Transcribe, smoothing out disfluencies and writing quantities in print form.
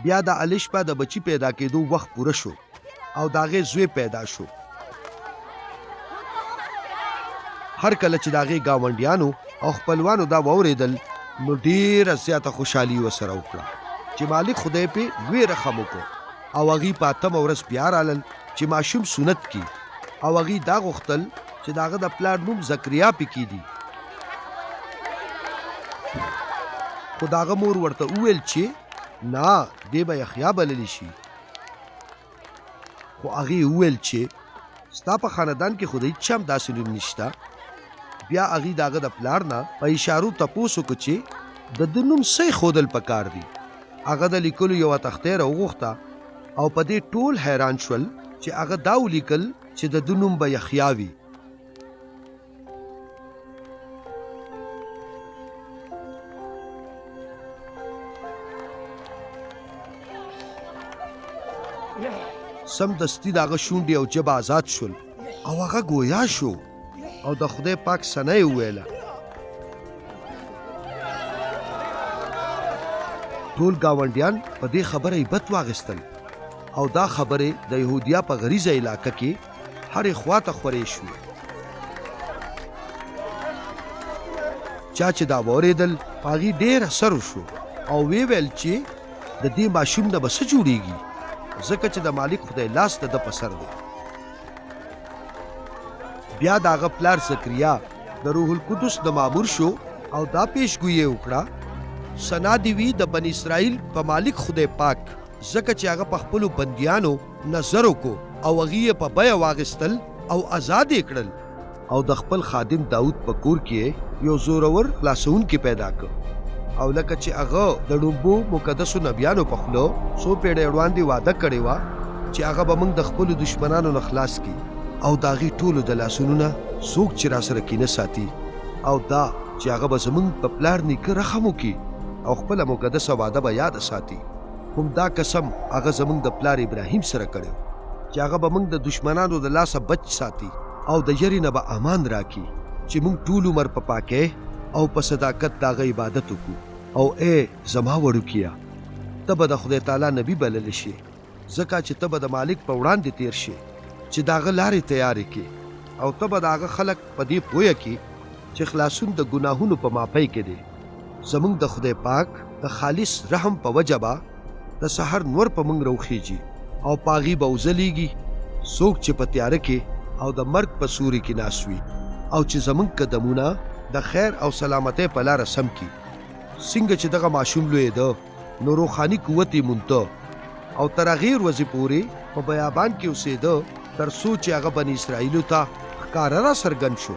بیا د الشپه د بچی پیدا کېدو وخت پوره شو او داغه زوی پیدا شو. هر کله چې داغه گاونډیانو او خپلوانو دا ووریدل نو ډیره زیاته خوشحالي وسره وکړه چې مالک خدای په لوی رحم وکړ او هغه په اتم ورځ بیا رالل چې ماشوم سنت کی او هغه دا غوښتل چې داغه د پلار نوم زکریا پکې دی. خو داغه مور ورته وویل چې نه دی به یحیی بللی شي. خو هغه وویل چې ستا په خاندان کې خدای چم داسې نوم نشته. بیا هغه داغه د پلار نه په اشارو تپوسو کو چې د نوم صحیح خودل پکار دی. هغه د لیکلو یو تختې راوغوښته او په دې ټول حیران شول چې هغه دا ولیکل چې د نوم به یحیی وي. سم دستی داغه شونډې او جبه آزاد شول او هغه گویا شو او د خدای پاک ثنا یې وویله. ټول ګاونډیان په دې خبره عیبت واغستل او دا خبره د یهودیا په غریزه علاقه کې هرې خواته خورې شو. چا چې دا واورېدل هغې ډېر اثر وشو او ویل چې د دې ماشوم نه به څه جوړېږي ځکه چې د مالک خدای لاس ته د پسر دی. بیا د هغه پلار زکریا د روح القدس د مامور شو او دا پیشګویي وکړه ثنا دی وي د بنی اسرائیل په مالک خدای پاک ځکه چې هغه په خپلو بندیانو نظر وکړو او هغې یې په بیه واغېستل او آزاد یې کړل او د خپل خادم داود په کور کې یو زورور خلاصونکی پیدا کړ او لکه چې هغه د ډوبو مقدسو نبیانو په خولو څو پیړۍ وړاندې وعده کړې وه چې هغه به موږ د خپلو دشمنانو نه خلاص کړي او د هغې ټولو د لاسونو نه څوک چې راسره کینه ساتي او دا چې هغه به زموږ په پلار نیکه رحم وکړي او خپله مقدسه وعده به یاده ساتي. همدا قسم هغه زموږ د پلار ابراهیم سره کړی چې هغه به موږ د دشمنانو د لاسه بچ ساتي او د یرې نه به امان راکړي چې موږ ټول عمر په پاکۍ او په صداقت د هغه عبادت وکړو. او ای زما وړوکیه ته به د خدای تعالی نبی بللی شي ځکه چې ته به د مالک په وړاندې تیر شي چې د هغه لارې تیارې کړي او ته به د هغه خلک په دې پوهه کړي چې خلاصون د ګناهونو په مافۍ کې دی. زموږ د خدای پاک د خالص رحم په وجه به د سحر نور په موږ راوخیږي او په هغې به وځلیږي څوک چې په تیاره کې او د مرګ په سوري کې ناست وي او چې زموږ قدمونه د خیر او سلامتۍ په لاره سم کړي. څنګه چې دغه ماشوم لویېده نو روحاني قوت یې مونته او تر هغې ورځې پورې په بیابان کې اوسېده تر څو چې هغه بني اسرائیلو ته ښکاره را څرګند شو